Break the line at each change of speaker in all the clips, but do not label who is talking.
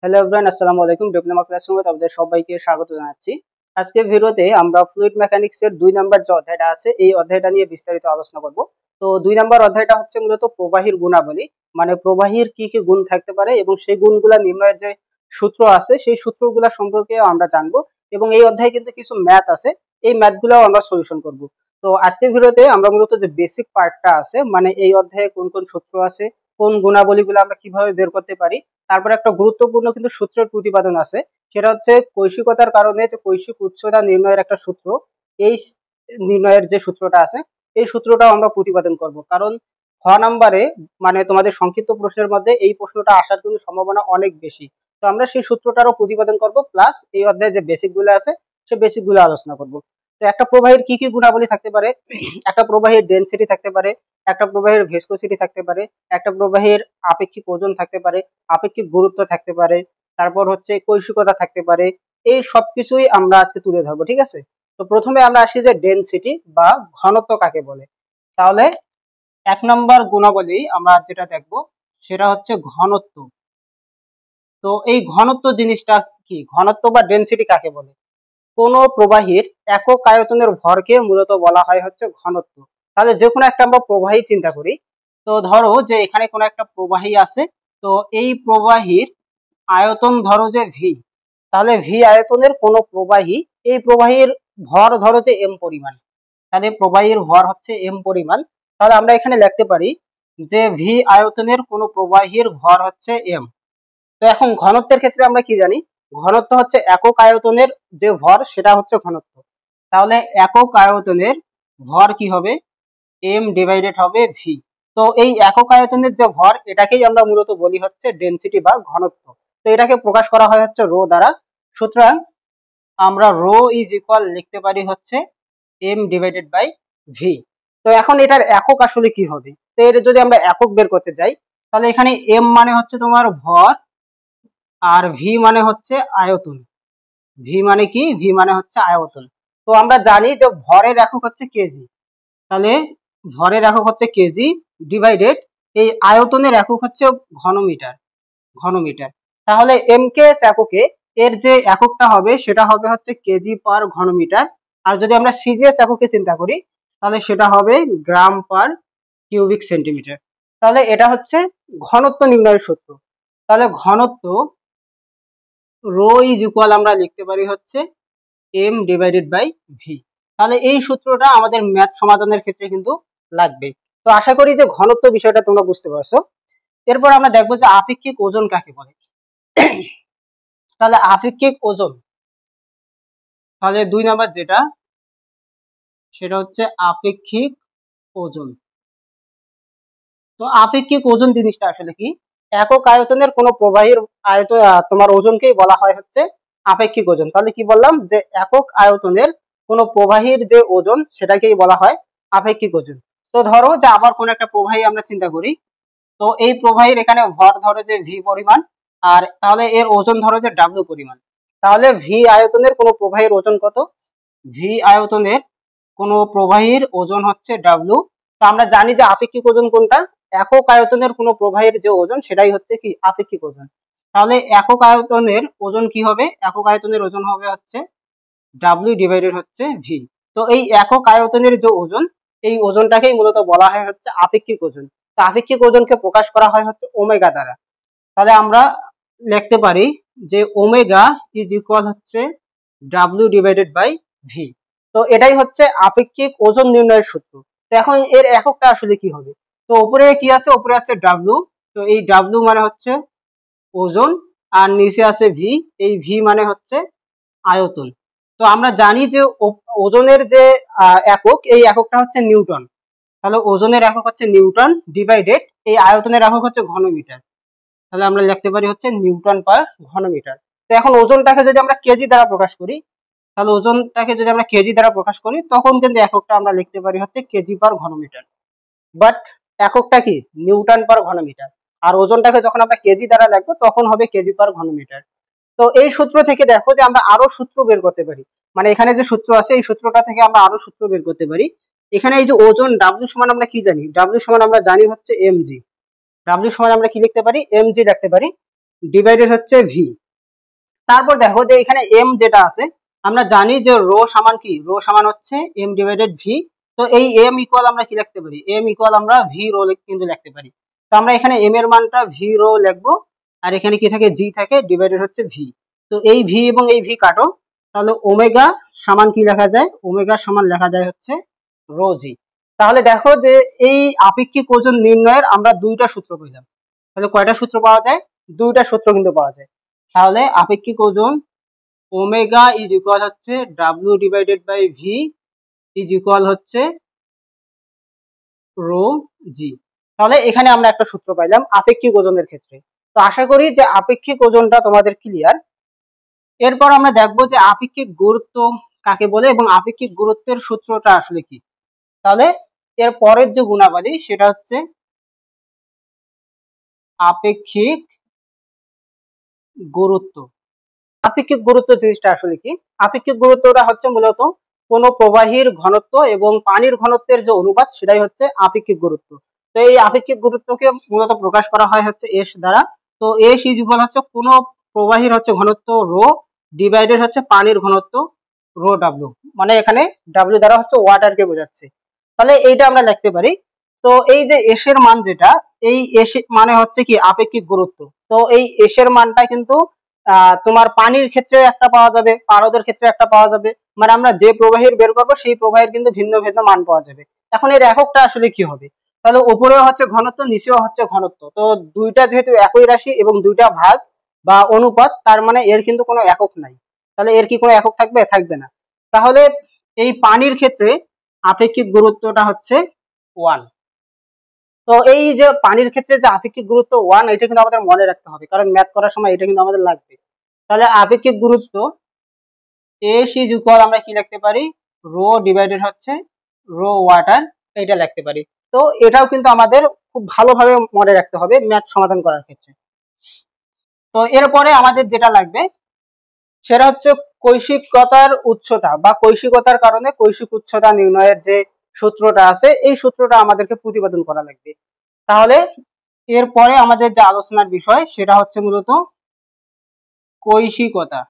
Hello everyone, আসসালামু আলাইকুম। Diploma ক্লাসরুমে আপনাদের সবাইকে স্বাগত জানাচ্ছি। আজকের ভিডিওতে আমরা ফ্লুইড মেকানিক্স এর 2 নাম্বার যে অধ্যায়টা আছে এই অধ্যায়টা নিয়ে বিস্তারিত আলোচনা করব। তো 2 নাম্বার অধ্যায়টা হচ্ছে মূলত প্রবাহীর গুণাবলী, মানে প্রবাহীর কি কি গুণ থাকতে পারে এবং সেই গুণগুলা নির্ণয়ের যে সূত্র আছে সেই সূত্রগুলা সম্পর্কে আমরা জানবো। এবং এই অধ্যায়ে কিন্তু কিছু ম্যাথ আছে, এই ম্যাথগুলোও আমরা সলিউশন করব। তো আজকের ভিডিওতে আমরা মূলত যে বেসিক পার্টটা আছে, মানে এই অধ্যায়ে কোন কোন সূত্র আছে, কোন গুণাবলীগুলো আমরা কিভাবে বের করতে পারি, তারপরে একটা গুরুত্বপূর্ণ কিন্তু সূত্রের প্রতিপাদন আছে, সেটা হচ্ছে কৈশিকতার কারণে যে কৈশিক উচ্চতা নির্ণয়ের একটা সূত্র। এই নির্ণয়ের যে সূত্রটা আছে এই সূত্রটাও আমরা প্রতিপাদন করব, কারণ খ নাম্বারে মানে তোমাদের সংক্ষিপ্ত প্রশ্নের মধ্যে এই প্রশ্নটা আসার কিন্তু সম্ভাবনা অনেক বেশি। তো আমরা সেই সূত্রটারও প্রতিপাদন করব, প্লাস এই অধ্যায়ে যে বেসিক গুলো আছে সেই বেসিক গুলো আলোচনা করব। তো একটা প্রবাহের কি কি গুণাবলী থাকতে পারে? একটা প্রবাহের ডেনসিটি থাকতে পারে, একটা প্রবাহের ভিসকোসিটি থাকতে পারে, একটা প্রবাহের আপেক্ষিক ওজন থাকতে পারে, আপেক্ষিক গুরুত্ব থাকতে পারে, তারপর হচ্ছে কৈশিকতা থাকতে পারে। এই সবকিছুই আমরা আজকে তুলে ধরবো, ঠিক আছে? তো প্রথমে আমরা আসি যে ডেনসিটি বা ঘনত্ব কাকে বলে। তাহলে 1 নম্বর গুণাবলী আমরা যেটা দেখবো সেটা হচ্ছে ঘনত্ব। তো এই ঘনত্ব জিনিসটা কি? ঘনত্ব বা ডেনসিটি কাকে বলে? কোন প্রবাহীর একক আয়তনের ভরকে মূলত বলা হয় হচ্ছে ঘনত্ব। তাহলে যে কোনো একটা আমরা প্রবাহী চিন্তা করি, তো ধরো যে এখানে কোনো একটা প্রবাহী আছে, তো এই প্রবাহীর আয়তন ধরো যে ভি, তাহলে ভি আয়তনের কোন প্রবাহী, এই প্রবাহীর ভর ধরো যে এম পরিমাণ, তাহলে প্রবাহীর ভর হচ্ছে এম পরিমাণ। তাহলে আমরা এখানে লিখতে পারি যে ভি আয়তনের কোন প্রবাহীর ভর হচ্ছে এম। তো এখন ঘনত্বের ক্ষেত্রে আমরা কি জানি? ঘনত্ব হচ্ছে একক আয়তনের যে ভর সেটা হচ্ছে ঘনত্ব। তাহলে একক আয়তনের ভর কি হবে? এম ডিভাইডেড হবে ভি। তো এই একক আয়তনের যে ভর এটাকেই আমরা মূলত বলি হচ্ছে ডেনসিটি বা ঘনত্ব। তো এটাকে প্রকাশ করা হয় হচ্ছে রো দ্বারা। সুতরাং আমরা রো ইজ ইকুয়াল লিখতে পারি হচ্ছে এম ডিভাইডেড বাই ভি। তো এখন এটার একক আসলে কি হবে? তো এর যদি আমরা একক বের করতে যাই, তাহলে এখানে এম মানে হচ্ছে তোমার ভর, আর ভি মানে হচ্ছে আয়তন। ভি মানে কি? ভি মানে হচ্ছে আয়তন। তো আমরা জানি যে ভরের একক হচ্ছে কেজি, তাহলে ভরের একক হচ্ছে কেজি ডিভাইডেড এই আয়তনের একক হচ্ছে ঘনমিটার। ঘনমিটার। তাহলে এমকেএস এককে এর যে এককটা হবে সেটা হবে হচ্ছে কেজি পার ঘনমিটার। আর যদি আমরা সিজিএস এককে চিন্তা করি তাহলে সেটা হবে গ্রাম পার কিউবিক সেন্টিমিটার। তাহলে এটা হচ্ছে ঘনত্ব নির্ণয়ের সূত্র। তাহলে ঘনত্ব রো ইজ ইকুয়াল আমরা লিখতে পারি হচ্ছে এম ডিভাইডেড বাই ভি। তাহলে এই সূত্রটা আমাদের ম্যাথ সমাধানের ক্ষেত্রে কিন্তু লাগবে। তো আশা করি যে ঘনত্ব বিষয়টা তোমরা বুঝতে পারছো। এরপর আমরা দেখবো যে আপেক্ষিক ওজন কাকে বলে। তাহলে আপেক্ষিক ওজন, তাহলে 2 নাম্বার যেটা সেটা হচ্ছে আপেক্ষিক ওজন। তো আপেক্ষিক ওজন জিনিসটা আসলে কি? একক আয়তনের কোন প্রবাহীর তোমার ওজনকেই বলা হয় হচ্ছে আপেক্ষিক ওজন। তাহলে কি বললাম? যে একক আয়তনের কোন প্রবাহীর যে ওজন সেটাকেই বলা হয় আপেক্ষিক ওজন। তো ধরো যে আবার কোন একটা প্রবাহী আমরা চিন্তা করি, তো এই প্রবাহীর এখানে ভর ধরো যে ভি পরিমাণ, আর তাহলে এর ওজন ধরো যে ডাব্লিউ পরিমাণ। তাহলে ভি আয়তনের কোন প্রবাহীর ওজন কত? ভি আয়তনের কোন প্রবাহীর ওজন হচ্ছে ডাব্লিউ। তো আমরা জানি যে আপেক্ষিক ওজন কোনটা? একক আয়তনের কোন প্রবাহীর যে ওজন সেটাই হচ্ছে কি আপেক্ষিক ওজন। তাহলে একক আয়তনের ওজন কি হবে? একক আয়তনের ওজন হবে হচ্ছে ডাব্লিউ ডিভাইডেড হচ্ছে ভি। তো এই একক আয়তনের যে ওজন, এই ওজনটাকেই মূলত বলা হয় হচ্ছে আপেক্ষিক ওজন। তো আপেক্ষিক ওজনকে প্রকাশ করা হয় হচ্ছে ওমেগা দ্বারা। তাহলে আমরা লিখতে পারি যে ওমেগা ইজ ইকুয়াল হচ্ছে ডাব্লিউ ডিভাইডেড বাই ভি। তো এটাই হচ্ছে আপেক্ষিক ওজন নির্ণয়ের সূত্র। তো এখন এর এককটা আসলে কি হবে? তো উপরে কি আছে? উপরে আছে ডাব্লিউ। তো এই ডাব্লিউ মানে হচ্ছে ওজন, আর নিচে আছে ভি। এই ভি মানে হচ্ছে আয়তন। তো আমরা জানি যে ওজনের যে একক, এই এককটা হচ্ছে নিউটন। তাহলে ওজনের একক হচ্ছে নিউটন ডিভাইডেড এই আয়তনের একক হচ্ছে ঘনমিটার। তাহলে আমরা লিখতে পারি হচ্ছে নিউটন পার ঘনমিটার। তো এখন ওজনটাকে যদি আমরা কেজি দ্বারা প্রকাশ করি, তাহলে ওজনটাকে যদি আমরা কেজি দ্বারা প্রকাশ করি তখন কিন্তু এককটা আমরা লিখতে পারি হচ্ছে কেজি পার ঘনমিটার। বাট এককটা কি? নিউটন পার ঘনমিটার। আর ওজনটাকে যখন আমরা কেজি দ্বারা লিখবো তখন হবে কেজি পার ঘনমিটার। তো এই সূত্র থেকে দেখো যে আমরা আরো সূত্র বের করতে পারি, মানে এখানে যে সূত্র আছে এই সূত্রটা থেকে আমরা আরো সূত্র বের করতে পারি। এখানে এই যে ওজন ডাব্লিউ সমান আমরা কি জানি? ডাব্লিউ সমান আমরা জানি হচ্ছে এমজি। ডাব্লিউ সমান আমরা কি লিখতে পারি? এমজি লিখতে পারি। ডিভাইডেড হচ্ছে ভি। তারপর দেখো যে এখানে এম যেটা আছে, আমরা জানি যে রো সমান কি, রো সমান হচ্ছে এম ডিভাইডেড ভি। তো এই এম ইকুয়াল আমরা কি লিখতে পারি, এম ইকুয়াল আমরা ভি রো কিন্তু লিখতে পারি। তো আমরা এখানে এম এর মানটা ভি রো লিখবো, আর এখানে কি থাকে, জি থাকে, ডিভাইডেড হচ্ছে ভি। তো এই ভি এবং এই ভি কাটো, তাহলে ওমেগা সমান কি লেখা যায়, ওমেগা সমান লেখা যায় হচ্ছে রো জি। তাহলে দেখো যে এই আপেক্ষিক ওজন নির্ণয়ের আমরা দুইটা সূত্র পেলাম। তাহলে কয়টা সূত্র পাওয়া যায়, দুইটা সূত্র কিন্তু পাওয়া যায়। তাহলে আপেক্ষিক ওজন ওমেগা ইজ ইকুয়াল হচ্ছে W divided by V is equal হচ্ছে রো জি। তাহলে এখানে আমরা একটা সূত্র পাইলাম আপেক্ষিক ওজনের ক্ষেত্রে। তো আশা করি যে আপেক্ষিক ওজনটা তোমাদের ক্লিয়ার। এরপর আমরা দেখবো যে আপেক্ষিক গুরুত্ব কাকে বলে এবং আপেক্ষিক গুরুত্বের সূত্রটা আসলে কি। তাহলে এর পরের যে গুণাবলী সেটা হচ্ছে আপেক্ষিক গুরুত্ব। আপেক্ষিক গুরুত্ব জিনিসটা আসলে কি, আপেক্ষিক গুরুত্বটা হচ্ছে মূলত কোন প্রবাহীর ঘনত্ব এবং পানির ঘনত্বের যে অনুপাত সেটাই হচ্ছে আপেক্ষিক গুরুত্ব। তো এই আপেক্ষিক গুরুত্বকে মূলত প্রকাশ করা হয় হচ্ছে এস দ্বারা। তো এস ইজ ইকুয়াল হচ্ছে কোন প্রবাহীর হচ্ছে ঘনত্ব রো ডিভাইডেড হচ্ছে পানির ঘনত্ব রো ডাব্লিউ, মানে এখানে ডাব্লিউ দ্বারা হচ্ছে ওয়াটারকে বোঝাচ্ছে। তাহলে এইটা আমরা লিখতে পারি। তো এই যে এস এর মান যেটা, এই এস মানে হচ্ছে কি আপেক্ষিক গুরুত্ব। তো এই এস এর মানটা কিন্তু তোমার পানির ক্ষেত্রে একটা পাওয়া যাবে, পারদের ক্ষেত্রে একটা পাওয়া যাবে, মানে আমরা যে প্রবাহের বের করবো সেই প্রবাহের কিন্তু ভিন্ন ভিন্ন মান পাওয়া যাবে। এখন এর এককটা আসলে কি হবে, তাহলে উপরেও হচ্ছে ঘনত্ব, নিচেও হচ্ছে ঘনত্ব। তো দুইটা যেহেতু একই রাশি এবং দুইটা ভাগ বা অনুপাত, তার মানে এর কিন্তু কোনো একক নাই। তাহলে এর কি কোনো একক থাকবে, থাকবে না। তাহলে এই পানির ক্ষেত্রে আপেক্ষিক গুরুত্বটা হচ্ছে 1। তো এই যে পানির ক্ষেত্রে যে আপেক্ষিক গুরুত্ব 1, এটা কিন্তু আমাদের মনে রাখতে হবে, কারণ ম্যাথ করার সময় এটা কিন্তু আমাদের লাগবে। তাহলে আপেক্ষিক গুরুত্ব এস ইজ ইকুয়াল আমরা কি লিখতে পারি, রো ডিভাইডেড হচ্ছে রো ওয়াটার, এটা লিখতে পারি। তো এটাও কিন্তু আমাদের খুব ভালোভাবে মনে রাখতে হবে ম্যাথ সমাধান করার ক্ষেত্রে। তো এরপরে আমাদের যেটা লাগবে সেটা হচ্ছে কৈশিকতার উচ্চতা বা কৈশিকতার কারণে কৈশিক উচ্চতা নির্ণয়ের যে সূত্রটা আছে, এই সূত্রটা আমাদেরকে প্রতিপাদন করা লাগবে। তাহলে এরপরে আমাদের যে আলোচনার বিষয় সেটা হচ্ছে মূলত কৈশিকতা।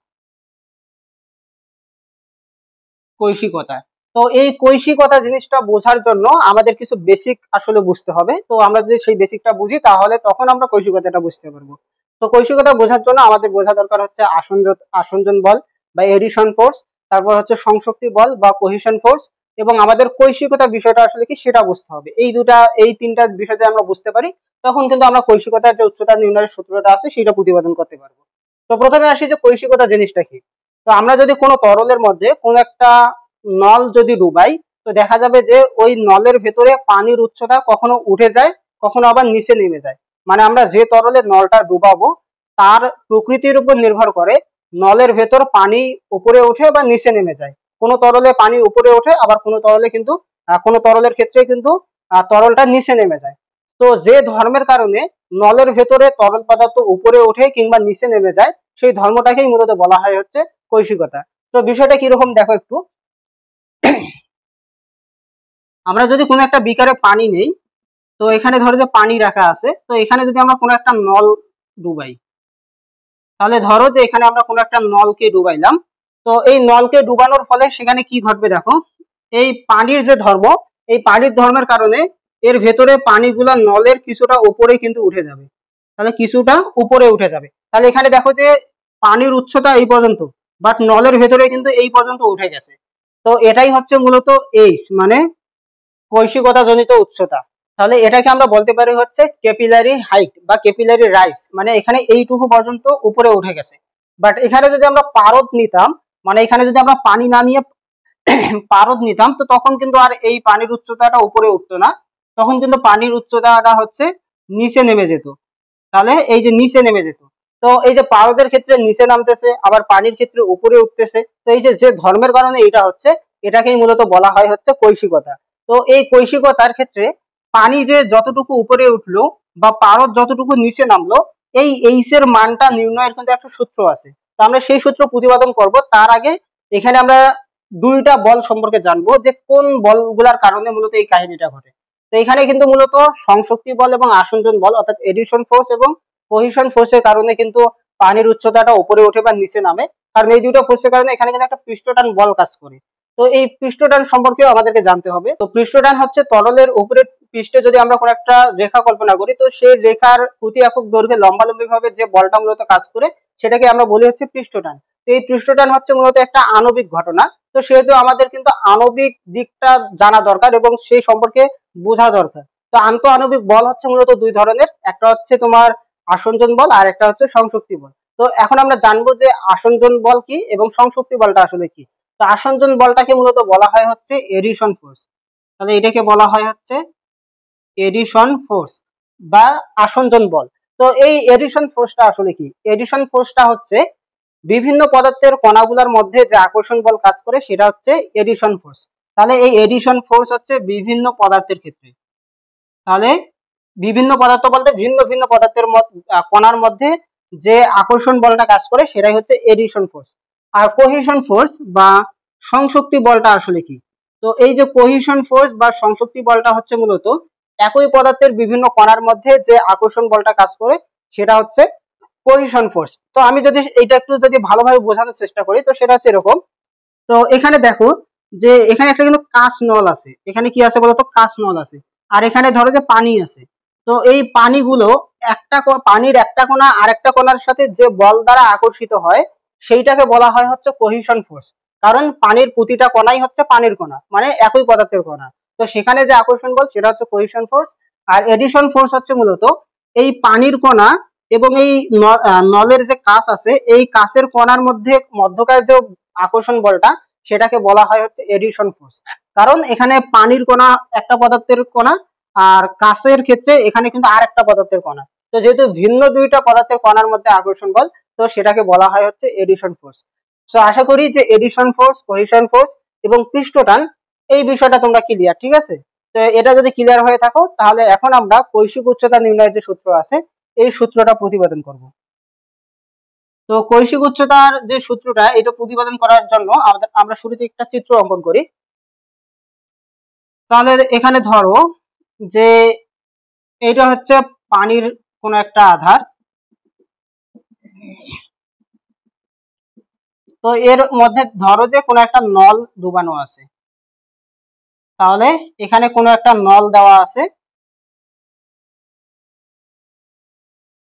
কৈশিকতা, তো এই কৈশিকতা জিনিসটা বোঝার জন্য আমাদের কিছু বেসিক আসলে বুঝতে হবে। তো আমরা যদি সেই বেসিকটা বুঝি তাহলে তখন আমরা কৈশিকতাটা বুঝতে পারবো। তো কৈশিকতা বোঝার জন্য আমাদের বোঝা দরকার হচ্ছে আসঞ্জন বল বা এডিশন ফোর্স, তারপর হচ্ছে সংশক্তি বল বা কোহেশন ফোর্স, এবং আমাদের কৈশিকতা বিষয়টা আসলে কি সেটা বুঝতে হবে। এই তিনটা বিষয় যদি আমরা বুঝতে পারি তখন কিন্তু আমরা কৈশিকতার যে উচ্চতা নির্ণয়ের সূত্রটা আছে সেটা প্রতিপাদন করতে পারবো। তো প্রথমে আসি যে কৈশিকতা জিনিসটা কি। তো আমরা যদি কোনো তরলের মধ্যে কোনো একটা নল যদি ডুবাই, তো দেখা যাবে যে ওই নলের ভেতরে পানির উচ্চতা কখনো উঠে যায়, কখনো আবার নিচে নেমে যায়। মানে আমরা যে তরলে নলটা ডুবাবো তার প্রকৃতির উপর নির্ভর করে নলের ভেতর পানি উপরে ওঠে বা নিচে নেমে যায়। কোনো তরলে পানি উপরে ওঠে, আবার কোনো তরলে কিন্তু কোনো তরলের ক্ষেত্রে কিন্তু তরলটা নিচে নেমে যায়। তো যে ধর্মের কারণে নলের ভেতরে তরল পদার্থ উপরে ওঠে কিংবা নিচে নেমে যায়, সেই ধর্মটাকেই মূলত বলা হয় হচ্ছে কৈশিকতা। তো বিষয়টা কিরকম দেখো একটু। আমরা যদি কোনো একটা বিকারে পানি নেই, তো এখানে ধরো যে পানি রাখা আছে, তো এখানে যদি আমরা কোনো একটা নল ডুবাই, তাহলে ধরো যে এখানে আমরা কোনো একটা নলকে ডুবাইলাম। তো এই নলকে ডুবানোর ফলে সেখানে কি ঘটবে দেখো, এই পানির যে ধর্ম, এই পানির ধর্মের কারণে এর ভেতরে পানিগুলা নলের কিছুটা উপরে কিন্তু উঠে যাবে। তাহলে কিছুটা উপরে উঠে যাবে, তাহলে এখানে দেখো যে পানির উচ্চতা এই পর্যন্ত, বাট নলের ভেতরে কিন্তু এই পর্যন্ত উঠে গেছে। তো এটাই হচ্ছে মূলত এইচ, মানে কৈশিকতা জনিত উচ্চতা। তাহলে এটাকে আমরা বলতে পারি হচ্ছে ক্যাপিলারি হাইট বা ক্যাপিলারি রাইস, মানে এখানে এইটুকু পর্যন্ত উপরে উঠে গেছে। বাট এখানে যদি আমরা পারদ নিতাম, মানে এখানে যদি আমরা পানি না নিয়ে পারদ নিতাম, তো তখন কিন্তু আর এই পানির উচ্চতাটা উপরে উঠতো না, তখন কিন্তু পানির উচ্চতাটা হচ্ছে নিচে নেমে যেত। তাহলে এই যে নিচে নেমে যেত, তো এই যে পারদের ক্ষেত্রে নিচে নামতেছে, আবার পানির ক্ষেত্রে উপরে উঠতেছে। তো এই যে ধর্মের কারণে এটা হচ্ছে, এটাকেই মূলত বলা হয় হচ্ছে কৈশিকতা। তো এই কৈশিকতার ক্ষেত্রে পানি যে যতটুকু উপরে উঠলো বা পারদ যতটুকু নিচে নামলো, এই এইচ এর মানটা নির্ণয়ের কিন্তু একটা সূত্র আছে। তো আমরা সেই সূত্র প্রতিপাদন করব। তার আগে এখানে আমরা দুইটা বল সম্পর্কে জানবো, যে কোন বলগুলার কারণে মূলত এই কাহিনীটা ঘটে। তো এখানে কিন্তু মূলত সংশক্তি বল এবং আসঞ্জন বল, অর্থাৎ এডিশন ফোর্স এবং কোহেশন ফোর্সের কারণে কিন্তু পানির উচ্চতাটা উপরে ওঠে বা নিচে নামে, কারণ এই দুটো ফোর্সের কারণে এখানে কিন্তু একটা পৃষ্ঠটান বল কাজ করে। তো এই পৃষ্ঠটান সম্পর্কেও আমাদেরকে জানতে হবে। তো পৃষ্ঠটান হচ্ছে তরলের উপরের পৃষ্ঠে যদি আমরা কোনো একটা রেখা কল্পনা করি, তো সেই রেখার প্রতি একক দৈর্ঘ্যে লম্বালম্বি ভাবে যে বলটা মূলত কাজ করে সেটাকে আমরা বলি হচ্ছে পৃষ্ঠটান। তো এই পৃষ্ঠটান হচ্ছে মূলত একটা আণবিক ঘটনা। তো সেহেতু আমাদের কিন্তু আণবিক দিকটা জানা দরকার এবং সেই সম্পর্কে বোঝা দরকার। তো আন্তঃআণবিক বল হচ্ছে মূলত দুই ধরনের, একটা হচ্ছে তোমার আসঞ্জন বল আর একটা হচ্ছে সংশক্তি বল। তো এখন আমরা জানবো যে আসঞ্জন বল কি এবং সংশক্তি বলটা আসলে কি। তো আসঞ্জন বলটাকে মূলত বলা হয় হচ্ছে এডিশন ফোর্স। তাহলে এটাকে বলা হয় হচ্ছে এডিশন ফোর্স বা আসঞ্জন বল। তো এই এডিশন ফোর্সটা আসলে কি? এডিশন ফোর্সটা হচ্ছে বিভিন্ন পদার্থের কণাগুলোর মধ্যে যে আকর্ষণ বল কাজ করে সেটা হচ্ছে এডিশন ফোর্স। তাহলে এই এডিশন ফোর্স হচ্ছে বিভিন্ন পদার্থের ক্ষেত্রে, তাহলে বিভিন্ন পদার্থ বলতে ভিন্ন ভিন্ন পদার্থের কণার মধ্যে যে আকর্ষণ বলটা কাজ করে সেটাই হচ্ছে এডিশন ফোর্স। আর কোহেশন ফোর্স বা সংশক্তি বলটা আসলে কি? তো এই যে কোহেশন ফোর্স বা সংশক্তি বলটা হচ্ছে মূলত একই পদার্থের বিভিন্ন কণার মধ্যে যে আকর্ষণ বলটা কাজ করে সেটা হচ্ছে কোহেশন ফোর্স। তো আমি যদি এটা একটু যদি ভালোভাবে বোঝানোর চেষ্টা করি, তো সেটা হচ্ছে এরকম। তো এখানে দেখো যে এখানে একটা কিন্তু কাঁচ নল আছে, এখানে কি আছে বলতো? কাঁচ নল আছে। আর এখানে ধরো যে পানি আছে। তো এই পানিগুলো পানির একটা কণা আরেকটা কণার সাথে যে বল দ্বারা আকর্ষিত হয় সেইটাকে বলা হয় হচ্ছে কোহেশন ফোর্স। কারণ পানির প্রতিটা কণাই হচ্ছে পানির কণা, মানে একই পদার্থের কণা। তো সেখানে যে আকর্ষণ বল সেটা হচ্ছে কোহেশন ফোর্স। আর এডিশন ফোর্স হচ্ছে মূলত এই পানির কণা এবং এই নলের যে কাঁচ আছে এই কাঁচের কণার মধ্যকার যে আকর্ষণ বলটা সেটাকে বলা হয় হচ্ছে এডিশন ফোর্স। কারণ এখানে পানির কণা একটা পদার্থের কণা আর কাঁচের ক্ষেত্রে এখানে কিন্তু আর একটা পদার্থের কণা। তো যেহেতু ভিন্ন দুইটা পদার্থের কণার মধ্যে আকর্ষণ বল, তো সেটাকে বলা হয় হচ্ছে এডিশন ফোর্স। তো আশা করি যে এডিশন ফোর্স, কোহেশন ফোর্স এবং পৃষ্ঠটান এই বিষয়টা তোমরা ক্লিয়ার, ঠিক আছে? তো এটা যদি ক্লিয়ার হয়ে থাকো তাহলে এখন আমরা কৈশিক উচ্চতা নির্ণয়ের যে সূত্র আছে এই সূত্রটা প্রতিপাদন করব। তো কৈশিক উচ্চতার যে সূত্রটা এটা প্রতিপাদন করার জন্য আমরা শুরুতে একটা চিত্র অঙ্কন করি। তাহলে এখানে ধরো যে এটা হচ্ছে পানির কোন একটা আধার। তো এর মধ্যে ধরো যে কোন একটা নল ডুবানো আছে। তাহলে এখানে কোন একটা নল দেওয়া আছে,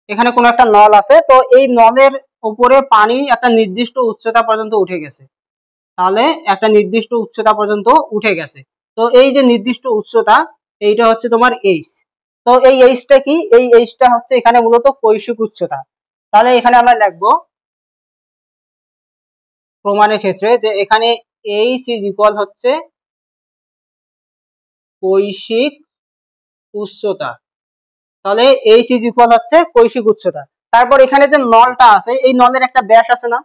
এখানে কোন একটা নল আছে। তো এই নলের উপরে পানি একটা নির্দিষ্ট উচ্চতা পর্যন্ত উঠে গেছে। তাহলে একটা নির্দিষ্ট উচ্চতা পর্যন্ত উঠে গেছে। তো এই যে নির্দিষ্ট উচ্চতা এইটা হচ্ছে তোমার এইচ। তো এই এইচটা কি? এই এইচটা হচ্ছে এখানে মূলত কৈশিক উচ্চতা। তাহলে এখানে আমরা লিখবো প্রমাণের ক্ষেত্রে যে এখানে এইচ ইজ ইকুয়াল হচ্ছে কৈশিক উচ্চতা। তাহলে এইচ ইজ ইকুয়াল হচ্ছে কৈশিক উচ্চতা। তারপর এখানে যে নলটা আছে এই নলের একটা ব্যাস আছে না?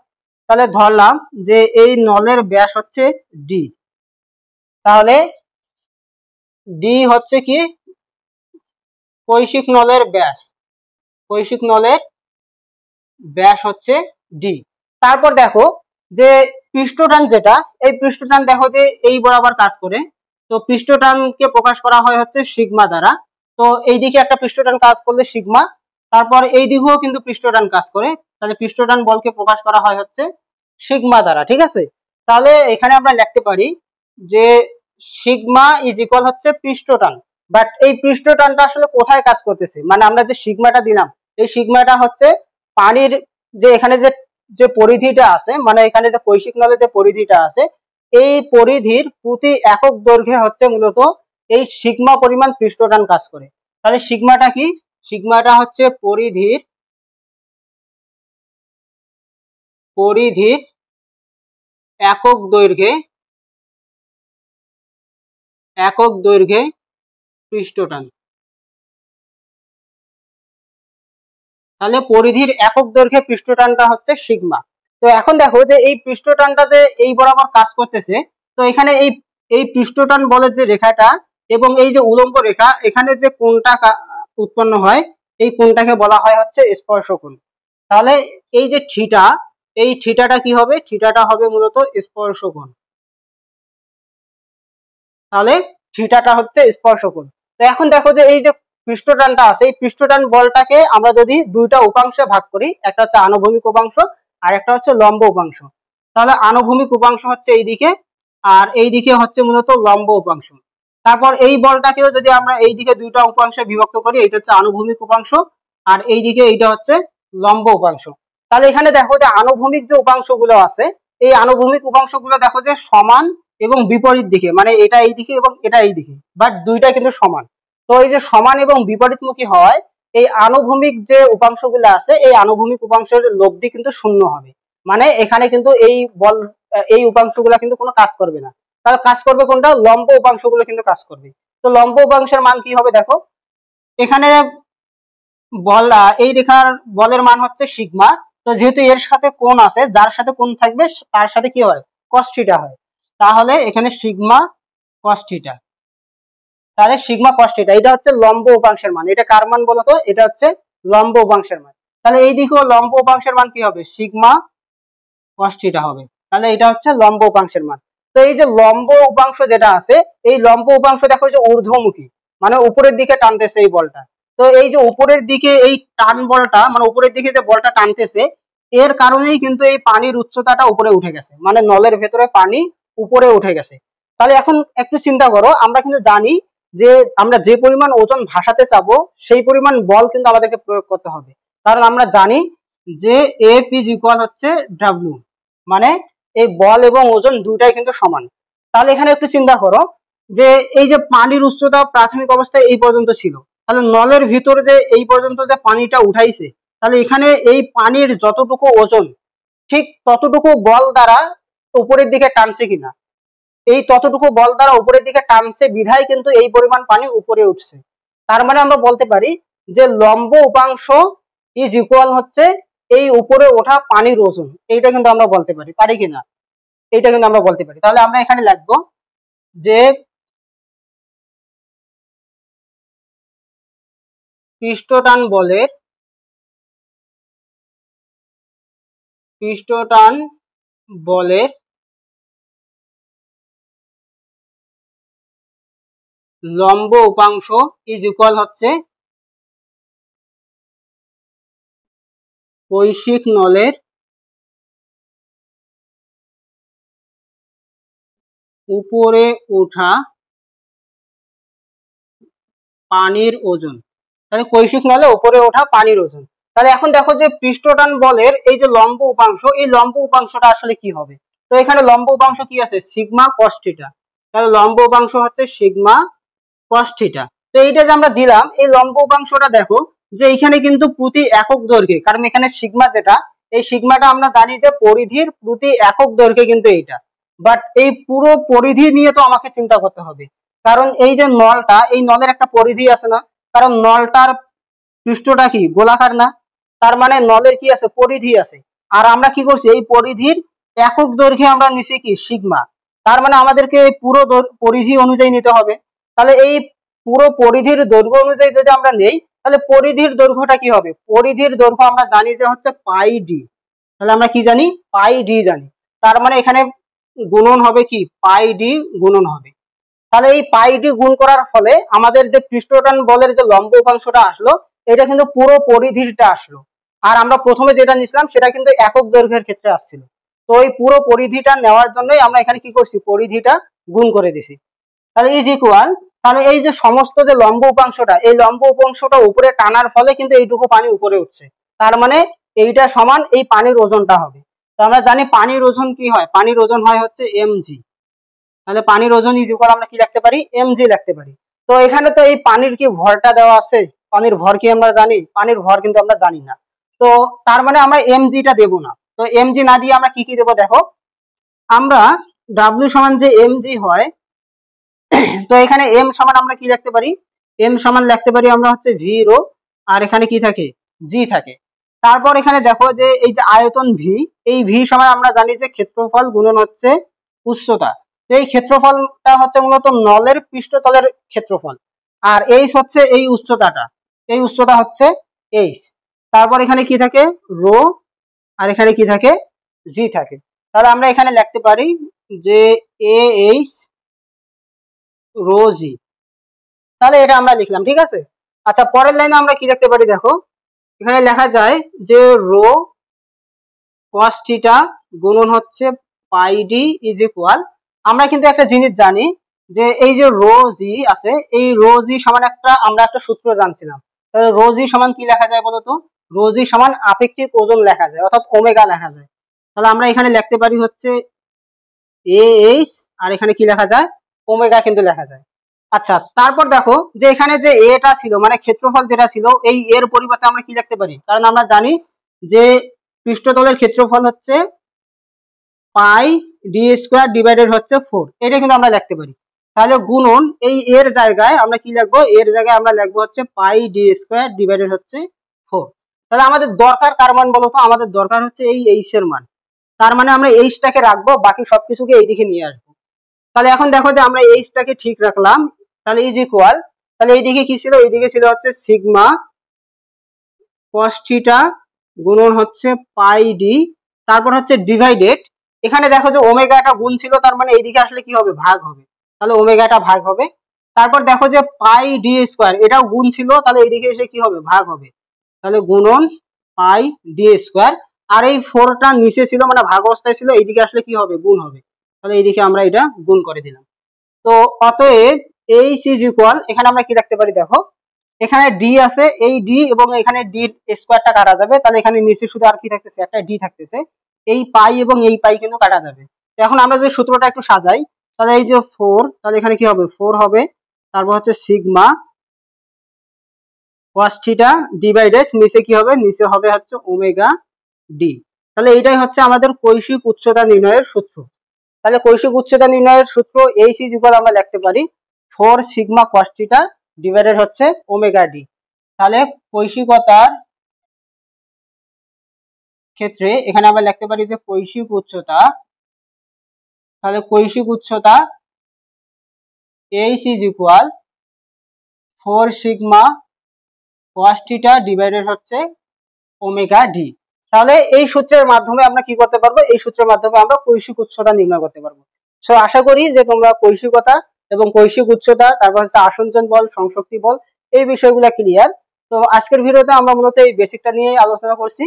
তাহলে ধরলাম যে এই নলের ব্যাস হচ্ছে ডি। তাহলে ডি হচ্ছে কি? কৈশিক নলের ব্যাস। কৈশিক নলের ব্যাস হচ্ছে ডি। তারপর দেখো যে পৃষ্ঠটান যেটা, এই পৃষ্ঠটান দেখো যে এই বরাবর কাজ করে। তো পৃষ্ঠটানকে প্রকাশ করা হয় হচ্ছে সিগমা দ্বারা। তো এই দিকে একটা পৃষ্ঠটান কাজ করলে সিগমা, তারপর এই দিকেও কিন্তু পৃষ্ঠটান কাজ করে। তাহলে পৃষ্ঠটান বলকে প্রকাশ করা হয় হচ্ছে সিগমা দ্বারা, ঠিক আছে? তাহলে এখানে আমরা লিখতে পারি যে সিগমা ইজ ইকুয়াল হচ্ছে পৃষ্ঠটান। বাট এই পৃষ্ঠটানটা আসলে কোথায় কাজ করতেছে? মানে আমরা যে সিগমাটা দিলাম এই সিগমাটা হচ্ছে পানির যে এখানে যে যে পরিধিটা আছে, মানে এখানে যে কৈশিক নলের যে পরিধিটা আছে এই পরিধির প্রতি একক দৈর্ঘ্যে হচ্ছে মূলত এই সিগমা পরিমাণ পৃষ্ঠটান কাজ করে। তাহলে সিগমাটা কি? সিগমাটা হচ্ছে পরিধির একক দৈর্ঘ্যে পৃষ্ঠটান। তাহলে পরিধির একক দৈর্ঘ্যে পৃষ্ঠটানটা হচ্ছে সিগমা। তো এখন দেখো যে এই পৃষ্ঠটানটা যে এই বরাবর কাজ করতেছে। তো এখানে এই পৃষ্ঠটান বলের যে রেখাটা এবং এই যে উলম্ব রেখা এখানে যে কোণটা উৎপন্ন হয় এই কোণটাকে বলা হয় হচ্ছে স্পর্শকোণ। তাহলে এই যে থিটা, এই থিটাটা কি হবে? থিটাটা হবে মূলত স্পর্শকোণ। তাহলে থিটাটা হচ্ছে স্পর্শকোণ। তো এখন দেখো যে এই যে পৃষ্ঠটানটা আছে, এই পৃষ্ঠটান বলটাকে আমরা যদি দুইটা উপাংশে ভাগ করি, একটা হচ্ছে আনুভূমিক উপাংশ আর একটা হচ্ছে লম্ব উপাংশ, তাহলে আনুভূমিক উপাংশ হচ্ছে এইদিকে আর এইদিকে হচ্ছে মূলত লম্ব উপাংশ। তারপর এই বলটাকেও যদি আমরা এইদিকে দুইটা উপাংশে বিভক্ত করি, এইটা হচ্ছে আনুভূমিক উপাংশ আর এইদিকে এইটা হচ্ছে লম্ব উপাংশ। তাহলে এখানে দেখো যে আনুভূমিক যে উপাংশগুলো আছে, এই আনুভূমিক উপাংশগুলো দেখো যে সমান এবং বিপরীত দিকে, মানে এটা এই দিকে এবং এটা এই দিকে, বাট দুইটা কিন্তু সমান। তো এই যে সমান এবং বিপরীতমুখী হয়, এই আনুভূমিক যে উপাংশগুলো আছে, এই আনুভূমিক উপাংশের লব্ধি কিন্তু শূন্য হবে, মানে এখানে কিন্তু এই বল এই উপাংশগুলো কিন্তু কোনো কাজ করবে না। তাহলে কাজ করবে কোনটা? লম্ব উপাংশগুলো কিন্তু কাজ করবে। তো লম্ব উপাংশের মান কি হবে দেখো, এখানে বল এই রেখার বলের মান হচ্ছে সিগমা। তো যেহেতু এর সাথে কোণ আছে, যার সাথে কোণ থাকবে তার সাথে কি হয়? কস থিটা হয়। তাহলে এখানে সিগমা কস থিটা, তাহলে সিগমা কস থিটা এটা হচ্ছে লম্ব উপাংশের মান। এটা কার মান বলতো? এটা হচ্ছে লম্ব উপাংশের মান। তাহলে এই দিকেও লম্ব উপাংশের মান কি হবে? সিগমা কস থিটা হবে। তাহলে এটা হচ্ছে লম্ব উপাংশের মান। তো এই যে লম্ব উপাংশ যেটা আছে, এই লম্ব উপাংশ দেখো যে ঊর্ধ্বমুখী, মানে উপরের দিকে টানতেছে এই বলটা। তো এই যে উপরের দিকে এই টান বলটা, মানে উপরের দিকে যে বলটা টানতেছে, এর কারণেই কিন্তু এই পানির উচ্চতাটা উপরে উঠে গেছে, মানে নলের ভেতরে পানি উপরে উঠে গেছে। তাহলে এখন একটু চিন্তা করো, আমরা কিন্তু জানি যে আমরা যে পরিমাণ ওজন ভাসাতে চাবো সেই পরিমাণ বল কিন্তু আমাদেরকে প্রয়োগ করতে হবে, কারণ আমরা জানি যে এফ ইজ ইকুয়াল হচ্ছে ডাব্লিউ, মানে এই বল এবং ওজন দুইটাই কিন্তু সমান। তাহলে এখানে একটু চিন্তা করো যে এই যে পানির উচ্চতা প্রাথমিক অবস্থায় এই পর্যন্ত ছিল, তাহলে নলের ভিতরে যে এই পর্যন্ত যে পানিটা উঠাইছে, তাহলে এখানে এই পানির যতটুকু ওজন ঠিক ততটুকু বল দ্বারা উপরের দিকে টানছে কিনা, এই ততটুকু বল দ্বারা উপরের দিকে টানছে বিধায় কিন্তু এই পরিমাণ পানি উপরে উঠছে। তার মানে আমরা বলতে পারি যে লম্ব উপাংশ ইজ ইকুয়াল হচ্ছে এই উপরে ওঠা পানির ওজন। এইটা কিন্তু আমরা বলতে পারি, পারি কিনা? এইটা কিন্তু আমরা বলতে পারি। তাহলে আমরা এখানে লিখবো যে পৃষ্ঠটান বলের লম্ব উপাংশ ইজ ইকুয়াল হচ্ছে কৈশিক নলের উপরে ওঠা পানির ওজন। তাহলে কৈশিক নলে উপরে ওঠা পানির ওজন। তাহলে এখন দেখো যে পৃষ্ঠটান বলের এই যে লম্ব উপাংশ, এই লম্ব উপাংশটা আসলে কি হবে? তো এখানে লম্ব উপাংশ কি আছে? Sigma cos theta. তাহলে লম্ব উপাংশ হচ্ছে সিগমা কস থিটা। তো এইটা যে আমরা দিলাম, এই লম্ব উপাংশটা দেখো যে এখানে কিন্তু প্রতি একক দৈর্ঘ্যে, কারণ এখানে সিগমা যেটা, এই সিগমাটা আমরা জানি যে পরিধির প্রতি একক দৈর্ঘ্যে কিন্তু এইটা, বাট এই পুরো পরিধি নিয়ে তো আমাকে চিন্তা করতে হবে, কারণ এই যে নলটা, এই নলের একটা পরিধি আছে না, কারণ নলটার পৃষ্ঠটা কি গোলাকার না, তার মানে নলের কি আছে? পরিধি আছে। আর আমরা কি করছি? এই পরিধির একক দৈর্ঘ্যে আমরা নিছি কি? সিগমা। তার মানে আমাদেরকে পুরো পরিধি অনুযায়ী নিতে হবে। তাহলে এই পুরো পরিধির দৈর্ঘ্য অনুযায়ী যদি আমরা নেই, তাহলে পরিধির দৈর্ঘ্যটা কি হবে? পরিধির দৈর্ঘ্য আমরা জানি যে হচ্ছে পাই ডি। তাহলে আমরা কি জানি? পাই ডি জানি। তার মানে এখানে গুণন হবে কি? পাই ডি গুণন হবে। তাহলে এই পাই ডি গুণ করার ফলে আমাদের যে পৃষ্ঠটান বলের যে লম্ব উপাংশটা আসলো, এটা কিন্তু পুরো পরিধিটা আসলো। আর আমরা প্রথমে যেটা নিছিলাম সেটা কিন্তু একক দৈর্ঘ্যের ক্ষেত্রে আসছিল। তো এই পুরো পরিধিটা নেওয়ার জন্যই আমরা এখানে কি করছি? পরিধিটা গুণ করে দিছি। তাহলে ইজ ইকুয়াল, তাহলে এই যে সমস্ত যে লম্ব উপাংশটা, এই লম্ব উপাংশটা উপরে টানার ফলে কিন্তু এইটুকু পানি উপরে উঠছে, তার মানে এইটা সমান এই পানির ওজনটা হবে। তো আমরা জানি পানির ওজন কি হয়? পানির ওজন হয় হচ্ছে mg। তাহলে পানির ওজন ইজ ইকুয়াল আমরা কি লিখতে পারি? mg লিখতে পারি। তো এখানে তো এই পানির কি ভরটা দেওয়া আছে? পানির ভর কি আমরা জানি? পানির ভর কিন্তু আমরা জানি না। তো তার মানে আমরা mg টা দেব না। তো mg না দিয়ে আমরা কি কি দেব দেখো, আমরা w সমান যে mg হয়, তো এখানে m সমান আমরা কি লিখতে পারি? m সমান লিখতে পারি আমরা হচ্ছে v রো, আর এখানে কি থাকে? g থাকে। তারপর এখানে দেখো যে এই যে আয়তন v, এই v সমান আমরা জানি যে ক্ষেত্রফল গুণন হচ্ছে উচ্চতা। তো এই ক্ষেত্রফলটা হচ্ছে মূলত নলের পৃষ্ঠতলের ক্ষেত্রফল, আর h হচ্ছে এই উচ্চতাটা, এই উচ্চতা হচ্ছে h। তারপর এখানে কি থাকে? রো, আর এখানে কি থাকে? g থাকে। তাহলে আমরা এখানে লিখতে পারি যে ah রো জি। তাহলে এটা আমরা লিখলাম, ঠিক আছে। আচ্ছা, পরের লাইনে আমরা কি লিখতে পারি দেখো, এখানে লেখা যায় যে রো cos থিটা গুণন হচ্ছে পাই ডি ইজ ইকুয়াল, আমরা কিন্তু একটা জিনিস জানি যে এই যে রো জি আছে, এই রো জি সমান আমরা একটা সূত্র জানছিলাম। তাহলে রো জি সমান কি লেখা যায় বলতো, রো জি সমান আপেক্ষিক ওজন লেখা যায়, অর্থাৎ ওমেগা লেখা যায়। তাহলে আমরা এখানে লিখতে পারি হচ্ছে এ এইচ, আর এখানে কি লেখা যায়, ওমেগা কিন্তু লেখা যায়। আচ্ছা, তারপর দেখো যে এখানে যে এটা ছিল মানে ক্ষেত্রফল যেটা ছিল, এই এর পরিবর্তে আমরা কি লিখতে পারি, কারণ আমরা জানি যে পৃষ্ঠতলের ক্ষেত্রফল হচ্ছে পাই ডি স্কোয়ার ডিভাইডেড হচ্ছে 4, এটা কিন্তু আমরা লিখতে পারি। তাহলে গুণন এই এর জায়গায় আমরা কি লিখবো, এর জায়গায় আমরা লিখবো হচ্ছে পাই ডি স্কোয়ার ডিভাইডেড হচ্ছে 4। তাহলে আমাদের দরকার কার মান বলতো, আমাদের দরকার হচ্ছে এই এইচ এর মান। তার মানে আমরা এইচটাকে রাখবো, বাকি সবকিছুকে এইদিকে নিয়ে আসবো। তাহলে এখন দেখো যে আমরা এইচটাকে ঠিক রাখলাম, তাহলে ইজ ইকুয়াল, তাহলে এইদিকে কি ছিল, এইদিকে ছিল হচ্ছে সিগমা cos থিটা গুণন হচ্ছে পাই ডি, তারপর হচ্ছে ডিভাইডেড, এখানে দেখো যে ওমেগাটা গুণ ছিল, তার মানে এইদিকে আসলে কি হবে, ভাগ হবে। তাহলে ওমেগাটা ভাগ হবে। তারপর দেখো যে পাই ডি স্কোয়ার, এটাও গুণ ছিল, তাহলে এইদিকে এসে কি হবে, ভাগ হবে। তাহলে গুণন পাই ডি স্কোয়ার, আর এই 4টা নিচে ছিল মানে ভাগ অবস্থায় ছিল, এইদিকে আসলে কি হবে, গুণ হবে। তাহলে এইদিকে আমরা এটা গুণ করে দিলাম। তো অতএব এইচ ইজ ইকুয়াল, এখানে আমরা কি রাখতে পারি দেখো, এখানে ডি আছে, এই ডি এবং এখানে ডি স্কোয়ারটা কাটা যাবে, তাহলে এখানে নিচে শুধু আর কি থাকতেছে, একটা ডি থাকতেছে। এই পাই এবং এই পাই কিন্তু কাটা যাবে। এখন আমরা যদি সূত্রটা একটু সাজাই, তাহলে এই যে 4, তাহলে এখানে কি হবে, 4 হবে। তারপর হচ্ছে সিগমা cos থিটা ডিভাইডেড নিচে কি হবে, নিচে হবে হচ্ছে ওমেগা ডি। তাহলে এইটাই হচ্ছে আমাদের কৈশিক উচ্চতা নির্ণয়ের সূত্র। তাহলে কৈশিক উচ্চতা নির্ণয়ের সূত্র এইচ ইজ ইকুয়াল আমরা লিখতে পারি 4 সিগমা cos থিটা ডিভাইডেড হচ্ছে ওমেগা ডি। তাহলে কৈশিকতার ক্ষেত্রে এখানে আমরা লিখতে পারি যে কৈশিক উচ্চতা, তাহলে কৈশিক উচ্চতা H is equal 4 sigma cos theta divided হচ্ছে ওমেগা ডি। তাহলে এই সূত্রের মাধ্যমে আমরা কি করতে পারবো, এই সূত্রের মাধ্যমে আমরা কৈশিক উচ্চতা নির্ণয় করতে পারবো। সো আশা করি যে তোমরা কৈশিকতা এবং কৈশিক উচ্চতা, তারপর হচ্ছে আসঞ্জন বল, সংশক্তি বল, এই বিষয়গুলো ক্লিয়ার। তো আজকের ভিডিওতে আমরা মূলত এই বেসিকটা নিয়ে আলোচনা করছি।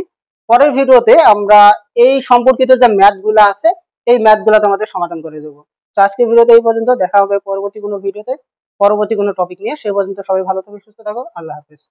পরের ভিডিওতে আমরা এই সম্পর্কিত যে ম্যাথ গুলা আছে, এই ম্যাথ গুলা তোমাদের সমাধান করে দেবো। তো আজকের ভিডিওতে এই পর্যন্ত, দেখা হবে পরবর্তী কোনো ভিডিওতে পরবর্তী কোনো টপিক নিয়ে। সে পর্যন্ত সবাই ভালো থাকো, সুস্থ থাকো, আল্লাহ হাফেজ।